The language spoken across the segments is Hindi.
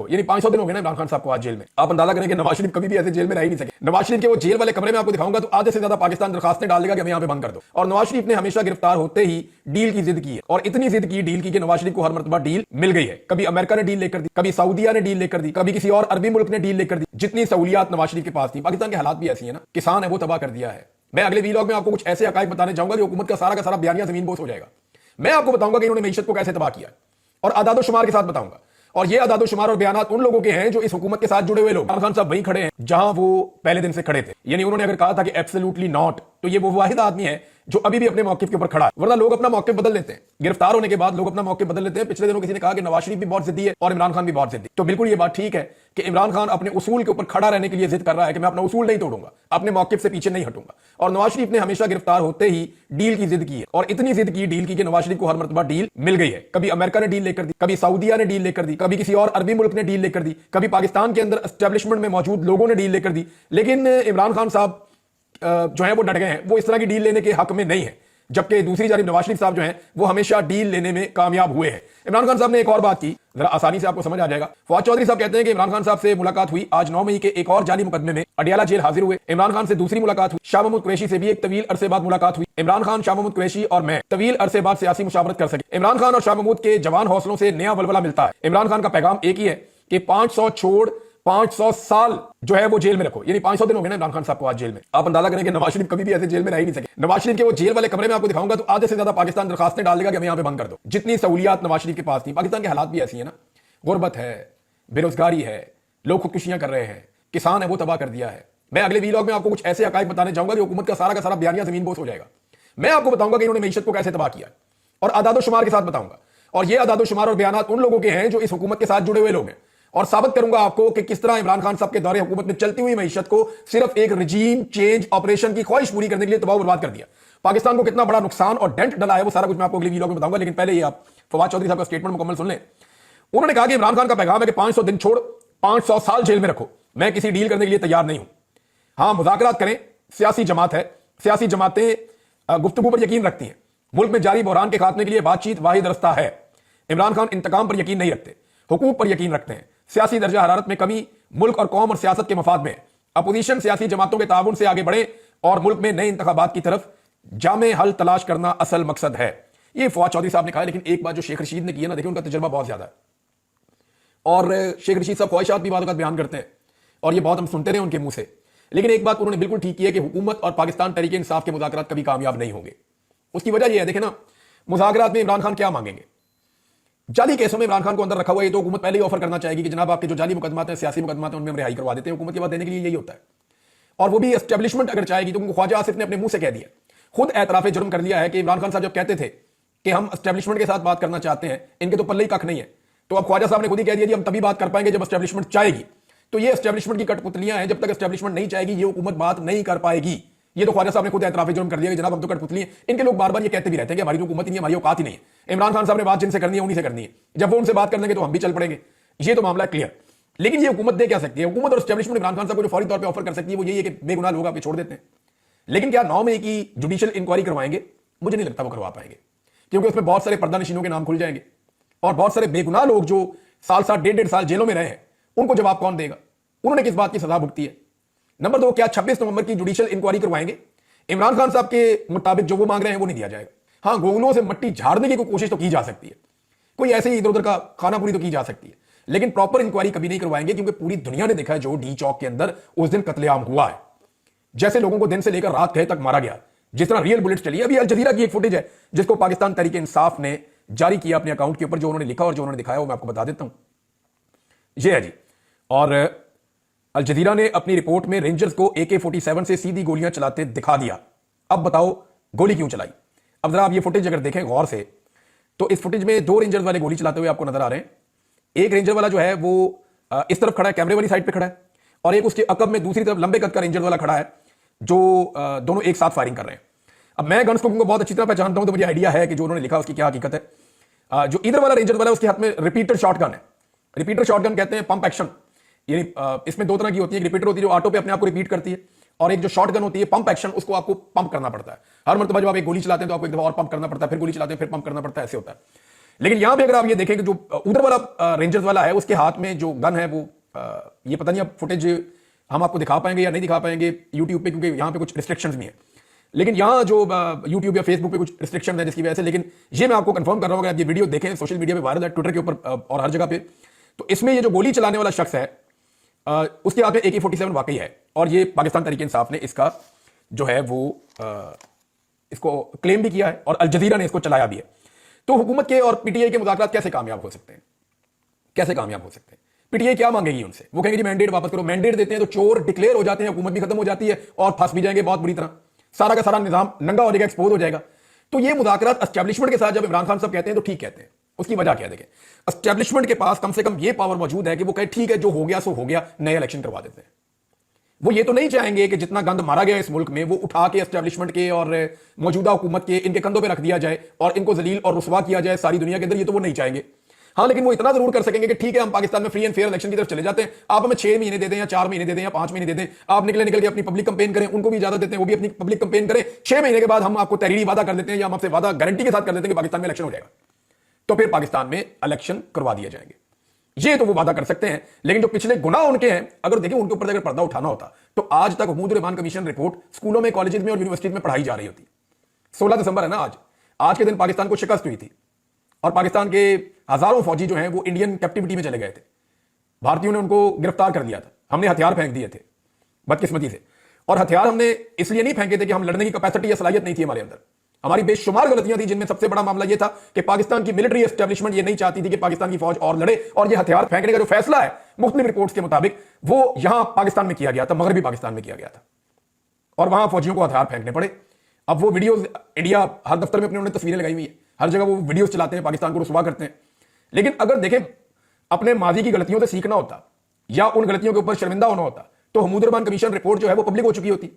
रखो। यानी 500 दिन हो गए ना इमरान खान साहब को आज जेल में। आप अंदाजा करें कि नवाज शरीफ कभी भी ऐसे जेल में रह ही नहीं सके। नवाज शरीफ के वो जेल वाले कमरे में आपको दिखाऊंगा तो आधे से ज्यादा पाकिस्तान दरखास्तें डाल देगा कि हमें यहाँ पे बंद कर दो। और नवाज शरीफ ने हमेशा गिरफ्तार होते ही डील की जिद की है, और इतनी जिद की डील की कि नवाज शरीफ को हर मरतबा डील मिल गई है। कभी अमेरिका ने डील लेकर दी, कभी सऊदिया ने डील लेकर दी, कभी किसी और अरबी मुल्क ने डील लेकर दी। जितनी सहूलियात नवाज शरीफ के पास थी, पाकिस्तान के हालात भी ऐसी है ना, किसान है वो तबाह कर दिया है। मैं अगले वीलॉग में आपको कुछ ऐसे हकायक बताने जाऊंगा कि हुकूमत का सारा बयानिया जमीन बोस हो जाएगा। मैं आपको बताऊंगा कि इन्होंने मीशत को कैसे तबाह किया और आदादो शुमार के साथ बताऊंगा। और ये आदादो शुमार और बयानात उन लोगों के हैं जो इस हुकूमत के साथ जुड़े हुए लोग। इमरान खान साहब वहीं खड़े हैं जहां वो पहले दिन से खड़े थे। यानी उन्होंने अगर कहा था कि एब्सोल्युटली नॉट, तो ये वो वाहिद आदमी है जो अभी भी अपने मौके के ऊपर खड़ा है। वरना लोग अपना मौके बदल लेते हैं, गिरफ्तार होने के बाद लोग अपना मौके बदल लेते हैं। पिछले दिनों किसी ने कहा कि नवाज शरीफ भी बहुत जिद्दी है और इमरान खान भी बहुत जिद्दी। तो बिल्कुल ये बात ठीक है कि इमरान खान अपने उसूल के ऊपर खड़ा रहने के लिए जिद कर रहा है कि मैं अपना उसूल नहीं तोड़ूंगा, अपने मौके से पीछे नहीं हटूंगा। और नवाज शरीफ ने हमेशा गिरफ्तार होते ही डील की जिद की है, और इतनी जिद की डील की कि नवाज शरीफ को हर मरतबा डील मिल गई है। कभी अमेरिका ने डील लेकर दी, कभी सऊदिया ने डील लेकर दी, कभी किसी और अरबी मुल्क ने डील लेकर दी, कभी पाकिस्तान के अंदर एस्टेब्लिशमेंट में मौजूद लोगों ने डील लेकर दी। लेकिन इमरान खान साहब जो है वो डट गए हैं, वो इस तरह की डील लेने के हक में नहीं है। जबकि दूसरी जानिब नवाज शरीफ साहब जो हैं वो हमेशा डील लेने में कामयाब हुए हैं। इमरान खान साहब ने एक और बात की, जरा आसानी से आपको समझ आ जाएगा। फवाद चौधरी साहब कहते हैं कि इमरान खान साहब से मुलाकात हुई आज 9 मई के एक और जाली मुकदमे में अडियाला जेल हाजिर हुए। इमरान खान से दूसरी मुलाकात हुई। शाह महमूद कुरैशी से भी एक तवील अरसे बाद मुलाकात हुई। इमरान खान, शाह महमूद कुरैशी और मैं तवील अरसे बाद सियासी मुशावरत कर सके। इमरान खान और शाह महमूद के जवान हौसलों से नया बलबला मिलता है। इमरान खान का पैगाम एक ही है कि 500 छोड़ 500 साल जो है वो जेल में रखो। यानी 500 दिन हो गए ना इमरान खान साहब को आज जेल में। आप अंदाजा करें कि नवाज शरीफ कभी भी ऐसे जेल में रह ही नहीं सके। नवाज शरीफ के वो जेल वाले कमरे में आपको दिखाऊंगा तो आधे से ज्यादा पाकिस्तान दरखास्तें डाल देगा कि हमें यहाँ पे बंद कर दो। जितनी सहूलियात नवाज शरीफ के पास थी। पाकिस्तान के हालात भी ऐसी है ना, गुर्बत है, बेरोजगारी है, लोग खुदकुशियां कर रहे हैं, किसान है वो तबाह कर दिया है। मैं अगले वीलॉग में आपको कुछ ऐसे हकायक बताने जाऊंगा कि हुकूमत का सारा बयानिया जमीन बोस हो जाएगा। मैं आपको बताऊंगा कि इन्होंने मीशत को कैसे तबाह किया और आदादो शुमार के साथ बताऊंगा। और ये आदादो शुमार और बयानात उन लोगों के हैं जो इस हुकूमत के साथ जुड़े हुए लोग हैं। और साबित करूंगा आपको कि किस तरह इमरान खान साहब के दौरे हुकूमत में चलती हुई मईशत को सिर्फ एक रजीम चेंज ऑपरेशन की ख्वाहिश पूरी करने के लिए तबाह बर्बाद कर दिया। पाकिस्तान को कितना बड़ा नुकसान और डेंट डला है वो सारा कुछ मैं आपको अगले वीडियो में बताऊंगा। लेकिन पहले ये आप फवाद चौधरी साहब का स्टेटमेंट मुकम्मल सुन लें। उन्होंने कहा कि इमरान खान का पैगाम है कि 500 दिन छोड़ 500 साल जेल में रखो। मैं किसी डील करने के लिए तैयार नहीं हूं। हाँ, मुज़ाकरात करें, सियासी जमात है, सियासी जमातें गुफ्तगू पर यकीन रखती हैं। मुल्क में जारी बहरान के खात्मे के लिए बातचीत वाहिद रास्ता है। इमरान खान इंतकाम पर यकीन नहीं रखते, हुकूक पर यकीन रखते हैं। सियासी दर्जा हरारत में कमी मुल्क और कौम और सियासत के मफाद में है। अपोजिशन सियासी जमातों के ताउन से आगे बढ़े और मुल्क में नए इंतखाबात की तरफ जामे हल तलाश करना असल मकसद है। ये फवाद चौधरी साहब ने कहा। लेकिन एक बात जो शेख रशीद ने किया ना, देखिए उनका तजर्बा बहुत ज्यादा है और शेख रशीद साहब ख्वाहिशात भी बाद बयान करते हैं और ये बहुत हम सुनते रहे उनके मुंह से। लेकिन एक बात उन्होंने बिल्कुल ठीक की है कि हुकूमत और पाकिस्तान तहरीक इंसाफ के मुज़ाकरात कभी कामयाब नहीं होंगे। उसकी वजह यह है, देखे ना, मुज़ाकरात में इमरान खान क्या मांगेंगे? जाली केसों में इमरान खान को अंदर रखा हुआ है, तो हुकूमत पहले ही ऑफर करना चाहेगी कि जनाब आपके जो जाली मुकदमात हैं, सियासी मुकदमात हैं, उनमें हम रिहाई करवा देते हैं। हुकूमत के बाद देने के लिए यही होता है। और वो भी एस्टेब्लिशमेंट अगर चाहेगी तो उनको ख्वाजा आसिफ ने अपने मुंह से कह दिया, खुद एतराफ़े जुर्म कर लिया है कि इमरान खान साहब जब कहते थे कि हम एस्टेब्लिशमेंट के साथ बात करना चाहते हैं, इनके तो पल्ले ही कख नहीं है, तो अब ख्वाजा साहब ने खुद ही कह दिया कि हम तभी बात कर पाएंगे जब एस्टेब्लिशमेंट चाहेगी। तो ये एस्टेब्लिशमेंट की कठपुतलियां हैं, जब तक एस्टेब्लिशमेंट नहीं चाहेगी ये हुकूमत बात नहीं कर पाएगी। ये तो ख्वाजा साहब ने खुद एतराफ़े जुर्म कर दिया कि जनाब हम तो कठपुतली हैं। इनके लोग बार बार ये कहते भी रहते हैं कि हमारी जो हुकूमत नहीं है, हमारी औकात ही नहीं है। इमरान खान साहब ने बात जिनसे करनी है उन्हीं से करनी है। जब वो उनसे बात कर लेंगे तो हम भी चल पड़ेंगे। ये तो मामला क्लियर। लेकिन ये हुकूमत दे क्या सकती है? हुकूमत और एस्टेब्लिशमेंट इमरान खान साहब को जो फौरी तौर पर ऑफर कर सकती है वो यही है कि बेगुनाह लोग आप छोड़ देते हैं। लेकिन क्या 9 मई की जुडिशियल इंक्वायरी करवाएंगे? मुझे नहीं लगता वो करवा पाएंगे, क्योंकि उसमें बहुत सारे पर्दा नशीनों के नाम खुल जाएंगे और बहुत सारे बेगुनाह लोग जो साल 1.5 साल जेलों में रहे हैं उनको जवाब कौन देगा? उन्होंने किस बात की सजा भुगती है? नंबर 2, क्या 26 नवंबर की जुडिशियल इंक्वायरी करवाएंगे? इमरान खान साहब के मुताबिक जो वो मांग रहे हैं वो नहीं दिया जाएगा। हाँ, गोगलों से मट्टी झाड़ने की कोशिश तो की जा सकती है, कोई ऐसे ही इधर उधर का खाना पूरी तो की जा सकती है, लेकिन प्रॉपर इंक्वायरी कभी नहीं करवाएंगे। क्योंकि पूरी दुनिया ने देखा है जो डी चौक के अंदर उस दिन कत्लेआम हुआ है, जैसे लोगों को दिन से लेकर रात गए तक मारा गया, जिस तरह रियल बुलेट चली। अभी अल जजीरा की एक फुटेज है जिसको पाकिस्तान तहरीक इंसाफ ने जारी किया अपने अकाउंट के ऊपर, जो उन्होंने लिखा और जो उन्होंने दिखाया वो मैं आपको बता देता हूं। ये है जी। और अल जजीरा ने अपनी रिपोर्ट में रेंजर्स को AK-47 से सीधी गोलियां चलाते दिखा दिया। अब बताओ गोली क्यों चलाई? अब जरा आप ये फुटेज अगर देखें गौर से तो इस फुटेज में 2 रेंजर्स वाले गोली चलाते हुए आपको नजर आ रहे हैं। एक रेंजर वाला जो है वो इस तरफ खड़ा है, कैमरे वाली साइड पे खड़ा है, और एक उसके अकब में दूसरी तरफ लंबे कद का रेंजर वाला खड़ा है, जो दोनों एक साथ फायरिंग कर रहे हैं। अब मैं गन स्कोपिंग को बहुत अच्छी तरह पहचानता हूं, तो मुझे आइडिया है कि जो उन्होंने लिखा उसकी क्या हकीकत है। जो इधर वाला रेंजर वाला है उसके हाथ में रिपीटर शॉटगन है। रिपीटर शॉटगन कहते हैं पंप एक्शन। यानी इसमें 2 तरह की होती है। एक रिपीटर होती है जो ऑटो पे अपने आप को रिपीट करती है, और एक जो शॉटगन होती है पंप एक्शन, उसको आपको पंप करना पड़ता है। हर मरतबा जब आप एक गोली चलाते हैं तो आपको एक दफा और पंप करना पड़ता है, फिर गोली चलाते हैं फिर पंप करना पड़ता है, ऐसे होता है। लेकिन यहां पे अगर आप ये देखें कि जो उधर वाला रेंजर्स वाला है उसके हाथ में जो गन है वो ये पता नहीं अब फुटेज हम आपको दिखा पाएंगे या नहीं दिखा पाएंगे यूट्यूब पे, क्योंकि यहां पे कुछ रिस्ट्रिक्शंस भी हैं। लेकिन यहां जो यूट्यूब या फेसबुक पे कुछ रिस्ट्रिक्शन है जिसकी वजह से, लेकिन ये मैं आपको कंफर्म कर रहा हूं, अगर आप ये वीडियो देखें सोशल मीडिया पे वायरल है, ट्विटर के ऊपर और हर जगह पे, तो इसमें ये जो गोली चलाने वाला शख्स है उसके हाथ में AK-47 वाकई है, और ये पाकिस्तान तहरीक इंसाफ ने इसका जो है वो इसको क्लेम भी किया है और अल जजीरा ने इसको चलाया भी है। तो हुकूमत के और पीटीआई के मुज़ाकरात कैसे कामयाब हो सकते हैं? कैसे कामयाब हो सकते हैं? पीटीआई क्या मांगेगी उनसे? वो कहेंगे जी मैंडेट वापस करो। मैंडेट देते हैं तो चोर डिक्लेयर हो जाते हैं, हुकूमत भी खत्म हो जाती है और फंस भी जाएंगे बहुत बुरी तरह, सारा का सारा निजाम नंगा हो जाएगा, एक्सपोज हो जाएगा। तो ये मुज़ाकरात एस्टैब्लिशमेंट के साथ जब इमरान खान साहब कहते हैं तो ठीक कहते हैं। उसकी वजह क्या? देखें, एस्टैब्लिशमेंट के पास कम से कम ये पावर मौजूद है कि वो कहे ठीक है जो हो गया सो हो गया, नए इलेक्शन करवा देते हैं। वो ये तो नहीं चाहेंगे कि जितना गंद मारा गया इस मुल्क में वो उठा के एस्टैब्लिशमेंट के और मौजूदा हुकूमत के इनके कंधों पे रख दिया जाए और इनको जलील और रुसवा किया जाए सारी दुनिया के अंदर, ये तो वो नहीं चाहेंगे। हाँ, लेकिन वो इतना जरूर कर सकेंगे कि ठीक है हम पाकिस्तान में फ्री एंड फेयर इलेक्शन की तरफ चले जाते हैं, आप हमें 6 महीने दे दें या 4 महीने दे दें या 5 महीने दे दें, आप निकल के अपनी पब्लिक कंपेन करें, उनको भी इजाजत देते हैं वो भी अपनी पब्लिक कंपेन करें, 6 महीने के बाद हम आपको तहरीरी वादा कर देते हैं या हम आपसे वादा गारंटी के साथ कर देते हैं कि पाकिस्तान में इलेक्शन हो जाएगा, तो फिर पाकिस्तान में इलेक्शन करवा दिए जाएंगे। ये तो वो वादा कर सकते हैं, लेकिन जो पिछले गुनाह उनके हैं, अगर देखिए उनके ऊपर अगर पर्दा उठाना होता तो आज तक हुकूमत रहमान कमीशन रिपोर्ट स्कूलों में, कॉलेजेस में और यूनिवर्सिटीज में पढ़ाई जा रही होती। 16 दिसंबर है ना आज के दिन पाकिस्तान को शिकस्त हुई थी और पाकिस्तान के हजारों फौजी जो हैं वो इंडियन कैप्टिविटी में चले गए थे। भारतीयों ने उनको गिरफ्तार कर लिया था, हमने हथियार फेंक दिए थे बदकिस्मती से, और हथियार हमने इसलिए नहीं फेंके थे कि हम लड़ने की कैपेसिटी या सलाहियत नहीं थी हमारे अंदर, हमारी बेशुमार गलतियां थी, जिनमें सबसे बड़ा मामला यह था कि पाकिस्तान की मिलिट्री एस्टैब्लिशमेंट ये नहीं चाहती थी कि पाकिस्तान की फौज और लड़े, और ये हथियार फेंकने का जो फैसला है मुख्तलिफ रिपोर्ट्स के मुताबिक वो यहां पाकिस्तान में किया गया था, मगरबी पाकिस्तान में किया गया था, और वहां फौजियों को हथियार फेंकने पड़े। अब वो वीडियोस इंडिया हर दफ्तर में अपने उन्होंने तस्वीरें लगाई हुई है, हर जगह वो वीडियोस चलाते हैं, पाकिस्तान को रुसवा करते हैं। लेकिन अगर देखें अपने माजी की गलतियों से सीखना होता या उन गलतियों के ऊपर शर्मिंदा होना होता तो हुकूमत रहमान कमीशन रिपोर्ट जो है वो पब्लिक हो चुकी होती,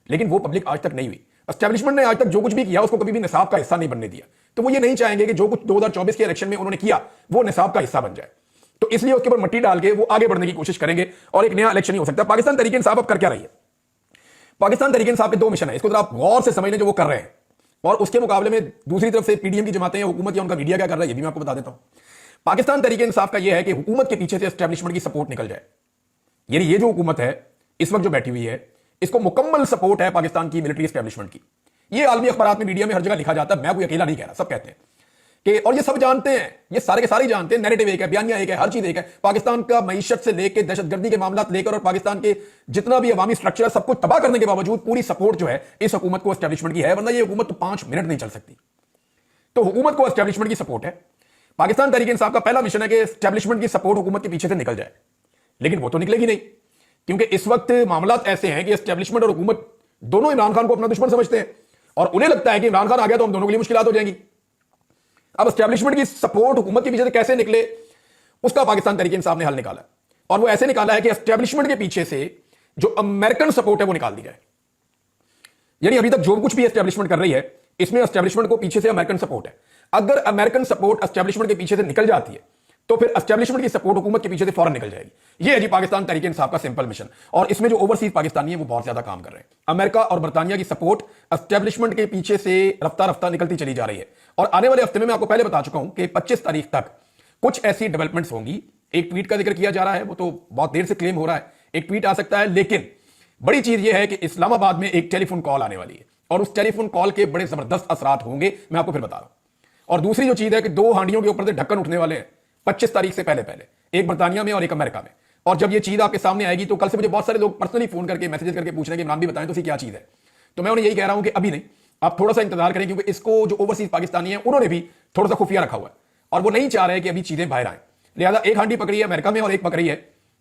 लेकिन वो पब्लिक आज तक नहीं हुई। एस्टैब्लिशमेंट ने आज तक जो कुछ भी किया उसको कभी भी निसाब का हिस्सा नहीं बनने दिया, तो वो ये नहीं चाहेंगे कि जो कुछ 2024 के इलेक्शन में उन्होंने किया वो निसाब का हिस्सा बन जाए, तो इसलिए उसके ऊपर मट्टी डाल के वो आगे बढ़ने की कोशिश करेंगे और एक नया इलेक्शन ही हो सकता है। पाकिस्तान तहरीक इंसाफ अब कर क्या रही है? पाकिस्तान तहरीक इंसाफ के 2 मिशन है, इसको आप गौर से समझ लें जो वो कर रहे हैं, और उसके मुकाबले में दूसरी तरफ से पीडीएम की जमातें या हुकूमत या उनका मीडिया क्या कर रहा है ये भी मैं आपको बता देता हूं। पाकिस्तान तहरीक इंसाफ का यह है कि हुकूमत के पीछे से एस्टैब्लिशमेंट की सपोर्ट निकल जाए, यानी ये जो हुकूमत है इस वक्त जो बैठी हुई है इसको मुकम्मल सपोर्ट है पाकिस्तान की मिलिट्री एस्टैब्लिशमेंट की। ये आलमी अखबारात में, मीडिया में हर जगह लिखा जाता है, मैं कोई अकेला नहीं कह रहा, सब कहते हैं कि, और ये सब जानते हैं, ये सारे के सारे जानते हैं, नैरेटिव एक है, बयानिया एक है, हर चीज एक है। पाकिस्तान का मईशत से लेकर दहशतगर्दी के मामला लेकर और पाकिस्तान के जितना भी अवामी स्ट्रक्चर सब कुछ तबाह करने के बावजूद पूरी सपोर्ट जो है इस हुकूमत को एस्टैब्लिशमेंट की है, वरना ये हुकूमत तो 5 मिनट नहीं चल सकती। तो हुकूमत को एस्टैब्लिशमेंट की सपोर्ट है। पाकिस्तान तहरीक इंसाफ का पहला मिशन है कि एस्टैब्लिशमेंट की सपोर्ट हुकूमत के पीछे से निकल जाए, लेकिन वो तो निकलेगी नहीं, क्योंकि इस वक्त मामला ऐसे हैं कि एस्टैब्लिशमेंट और हुकूमत दोनों इमरान खान को अपना दुश्मन समझते हैं और उन्हें लगता है कि इमरान खान आ गया तो हम दोनों के लिए मुश्किलात हो जाएंगी। अब एस्टैब्लिशमेंट की सपोर्ट हुकूमत के पीछे से कैसे निकले उसका पाकिस्तान तहरीक इंसाफ ने हल निकाला, और वो ऐसे निकाला है कि एस्टैब्लिशमेंट के पीछे से जो अमेरिकन सपोर्ट है वो निकाल दी जाए। यानी अभी तक जो कुछ भी एस्टैब्लिशमेंट कर रही है इसमें एस्टैब्लिशमेंट को पीछे से अमेरिकन सपोर्ट है। अगर अमेरिकन सपोर्ट एस्टैब्लिशमेंट के पीछे से निकल जाती है तो फिर एस्टैब्लिशमेंट की सपोर्ट हुकूमत के पीछे से फौरन निकल जाएगी। ये है जी पाकिस्तान तहरीक इंसाफ का सिंपल मिशन, और इसमें जो ओवरसीज पाकिस्तानी है वो बहुत ज्यादा काम कर रहे हैं। अमेरिका और बरतानिया की सपोर्ट एस्टैब्लिशमेंट के पीछे से रफ्तार रफ्तार निकलती चली जा रही है, और आने वाले हफ्ते में मैं आपको पहले बता चुका हूं कि 25 तारीख तक कुछ ऐसी डेवलपमेंट्स होंगी। एक ट्वीट का जिक्र किया जा रहा है, वो तो बहुत देर से क्लेम हो रहा है, एक ट्वीट आ सकता है, लेकिन बड़ी चीज यह है कि इस्लामाबाद में एक टेलीफोन कॉल आने वाली है और उस टेलीफोन कॉल के बड़े जबरदस्त असरात होंगे, मैं आपको फिर बता रहा हूं। और दूसरी जो चीज है कि 2 हांडियों के ऊपर से ढक्कन उठने वाले हैं 25 तारीख से पहले, एक बरतानिया में और एक अमेरिका में। और जब ये चीज आपके सामने आएगी तो कल से मुझे बहुत सारे लोग पर्सनली फोन करके मैसेज करके पूछ रहे हैं कि इमरान भी बताएं तो क्या चीज है, तो मैं उन्हें यही कह रहा हूं कि अभी नहीं, आप थोड़ा सा इंतजार करें, क्योंकि इसको जो ओवरसीज पाकिस्तानी है उन्होंने भी थोड़ा सा खुफिया रखा हुआ है और वो नहीं चाह रहे कि अभी चीजें बाहर आए। लिहाजा एक हांडी पकड़ी है अमेरिका में और एक पकड़ी है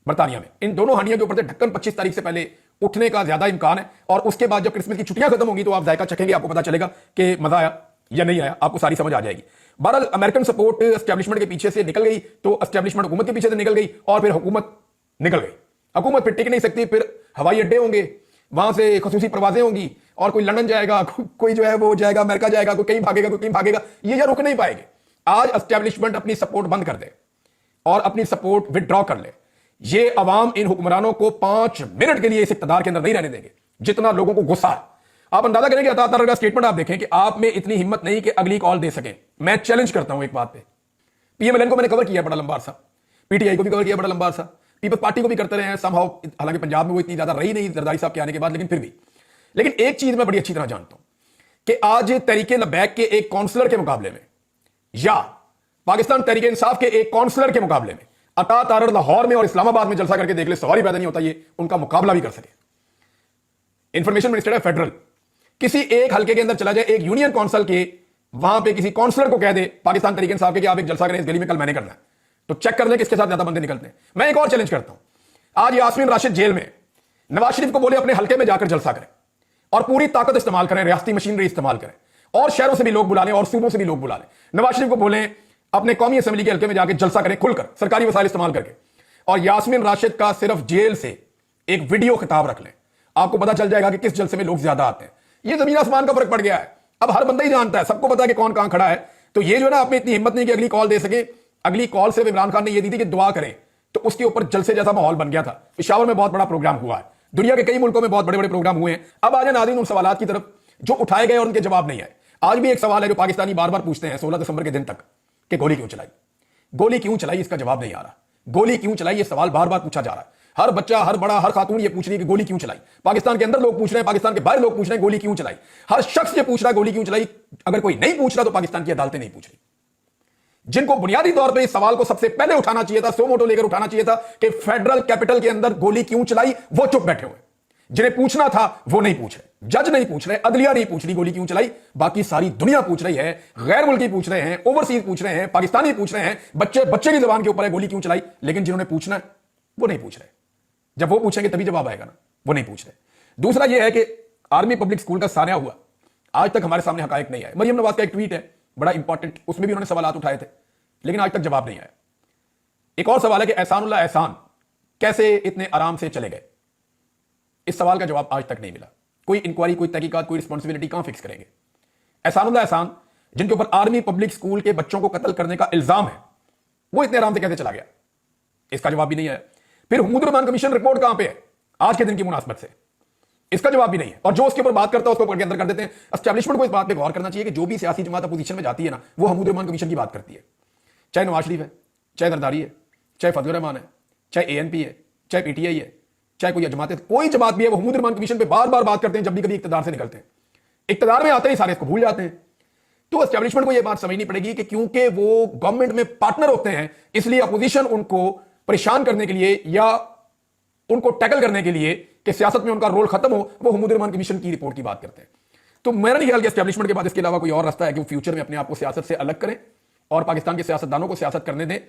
बरतानिया में। इन दोनों हांडियों के ऊपर से ढक्कन 25 तारीख से पहले उठने का ज्यादा इम्कान है, और उसके बाद जब क्रिसमस की छुट्टियां खत्म होंगी तो आप जायका चखेंगे, आपको पता चलेगा कि मजा आया या नहीं आया, आपको सारी समझ आ जाएगी। बहरहाल अमेरिकन सपोर्ट एस्टैब्लिशमेंट के पीछे से निकल गई तो एस्टैब्लिशमेंट हुकूमत के पीछे से निकल गई और फिर हुकूमत निकल गई। हुकूमत फिर टिक नहीं सकती, फिर हवाई अड्डे होंगे, वहां से खसूसी परवाजें होंगी, और कोई लंदन जाएगा, कोई जो है वो जाएगा अमेरिका जाएगा, कोई कहीं भागेगा, कोई कहीं भागेगा, ये रुक नहीं पाएंगे। आज एस्टैब्लिशमेंट अपनी सपोर्ट बंद कर दे और अपनी सपोर्ट विदड्रॉ कर ले, ये अवाम इन हुक्मरानों को 5 मिनट के लिए इस इक़्तिदार के अंदर नहीं रहने देंगे जितना लोगों को गुस्सा है। आप अंदाजा करेंगे अता का स्टेटमेंट आप देखें कि आप में इतनी हिम्मत नहीं कि अगली कॉल दे सकें। मैं चैलेंज करता हूं एक बात पे, पीएमएलएन को मैंने कवर किया बड़ा लंबा सा, पीटीआई को भी कवर किया बड़ा लंबा सा, पीपल्स पार्टी को भी करते रहे हैं समहाउ, हालांकि पंजाब में वो इतनी ज्यादा रही नहीं जरदारी साहब के आने के बाद, लेकिन फिर भी। लेकिन एक चीज मैं बड़ी अच्छी तरह जानता हूं कि आज तहरीके लबैक के एक काउंसलर के मुकाबले में या पाकिस्तान तहरीके इंसाफ के एक काउंसलर के मुकाबले में अता तारड़ लाहौर में और इस्लामाबाद में जलसा करके देख ले, सवाल ही पैदा नहीं होता ये उनका मुकाबला भी कर सके। इंफॉर्मेशन मिनिस्टर है फेडरल, किसी एक हल्के के अंदर चला जाए, एक यूनियन काउंसिल के वहां पे किसी काउंसलर को कह दे पाकिस्तान तहरीके इंसाफ के कि आप एक जलसा करें इस गली में, कल मैंने करना है, तो चेक कर ले किसके साथ ज्यादा बंदे निकलते हैं। मैं एक और चैलेंज करता हूं, आज यास्मीन राशिद जेल में, नवाज शरीफ को बोले अपने हल्के में जाकर जलसा करें और पूरी ताकत इस्तेमाल करें, रियासती मशीनरी इस्तेमाल करें और शहरों से भी लोग बुला लें और सूबों से भी लोग बुला लें। नवाज शरीफ को बोले अपने कौमी असेंबली के हल्के में जाकर जलसा करें खुलकर, सरकारी वसाइल इस्तेमाल करके, और यास्मीन राशिद का सिर्फ जेल से एक वीडियो खिताब रख लें, आपको पता चल जाएगा कि किस जलसे में लोग ज्यादा आते हैं। ये जमीन आसमान का फर्क पड़ गया है, अब हर बंदा ही जानता है, सबको पता है कि कौन कहां खड़ा है। तो ये जो है ना, आपने इतनी हिम्मत नहीं कि अगली कॉल दे सके। अगली कॉल सिर्फ इमरान खान ने ये दी थी कि दुआ करें, तो उसके ऊपर जलसे जैसा माहौल बन गया था। पेशावर में बहुत बड़ा प्रोग्राम हुआ है, दुनिया के कई मुल्कों में बहुत बड़े बड़े प्रोग्राम हुए हैं। अब आ जाए नाज़रीन उन सवालात की तरफ जो उठाए गए और उनके जवाब नहीं आए। आज भी एक सवाल है जो पाकिस्तानी बार बार पूछते हैं 16 दिसंबर के दिन तक कि गोली क्यों चलाई, गोली क्यों चलाई, इसका जवाब नहीं आ रहा। गोली क्यों चलाई ये सवाल बार बार पूछा जा रहा है, हर बच्चा, हर बड़ा, हर खातून ये पूछ रही है कि गोली क्यों चलाई। पाकिस्तान के अंदर लोग पूछ रहे हैं, पाकिस्तान के बाहर लोग पूछ रहे हैं गोली क्यों चलाई। हर शख्स ये पूछ रहा है गोली क्यों चलाई। अगर कोई नहीं पूछ रहा तो पाकिस्तान की अदालतें नहीं पूछ रही। जिनको बुनियादी तौर पर इस सवाल को सबसे पहले उठाना चाहिए था, सो मोटो लेकर उठाना चाहिए था कि फेडरल कैपिटल के अंदर गोली क्यों चलाई, वो चुप बैठे हुए। जिन्हें पूछना था वो नहीं पूछ रहे, जज नहीं पूछ रहे, अदलिया नहीं पूछ रही गोली क्यों चलाई, बाकी सारी दुनिया पूछ रही है। गैर मुल्की पूछ रहे हैं, ओवरसीज पूछ रहे हैं, पाकिस्तानी पूछ रहे हैं, बच्चे बच्चे की जबान के ऊपर है गोली क्यों चलाई। लेकिन जिन्होंने पूछना है वो नहीं पूछ रहे। जब वो पूछेंगे तभी जवाब आएगा ना, वो नहीं पूछ रहे। दूसरा यह है कि आर्मी पब्लिक स्कूल का सान्या हुआ, आज तक हमारे सामने हकायक नहीं आए। मरियम नवाज का एक ट्वीट है बड़ा इंपॉर्टेंट, उसमें भी उन्होंने सवाल उठाए थे, लेकिन आज तक जवाब नहीं आया। एक और सवाल है कि एहसानुल्लाह एहसान कैसे इतने आराम से चले गए, इस सवाल का जवाब आज तक नहीं मिला। कोई इंक्वायरी, कोई तहकीकात, कोई रिस्पॉन्सिबिलिटी कहां फिक्स करेंगे। एहसानुल्लाह एहसान जिनके ऊपर आर्मी पब्लिक स्कूल के बच्चों को कत्ल करने का इल्जाम है, वो इतने आराम से कैसे चला गया, इसका जवाब भी नहीं आया। फिर हुकूमत रहमान कमीशन रिपोर्ट कहां पे है आज के दिन की मुनासबत से, इसका जवाब भी नहीं है। और जो उसके ऊपर बात करता है उसको पकड़ के अंदर कर देते हैं। एस्टैब्लिशमेंट को इस बात पे गौर करना चाहिए कि जो भी सियासी जमात अपोजिशन में जाती है ना, वो हुकूमत रहमान कमीशन की बात करती है, चाहे नवाज शरीफ है, चाहे जरदारी है, चाहे फजलुर रहमान है, चाहे एएनपी है, चाहे पीटीआई है, चाहे कोई जमात है, कोई जमात भी है, वो हुकूमत रहमान कमीशन पे बार बार बात करते हैं। जब भी कभी इक्तदार से निकलते हैं, इक्तदार में आते ही सारे इसको भूल जाते हैं। तो एस्टैब्लिशमेंट को यह बात समझनी पड़ेगी कि क्योंकि वो गवर्नमेंट में पार्टनर होते हैं, इसलिए अपोजिशन उनको परेशान करने के लिए या उनको टैकल करने के लिए कि सियासत में उनका रोल खत्म हो, वो हुकूमत रहमान कमीशन की रिपोर्ट की बात करते हैं। तो मेरा नहीं ख्याल कि एस्टैब्लिशमेंट के बाद इसके अलावा कोई और रास्ता है कि वो फ्यूचर में अपने आप को सियासत से अलग करें और पाकिस्तान के सियासतदानों को सियासत करने दें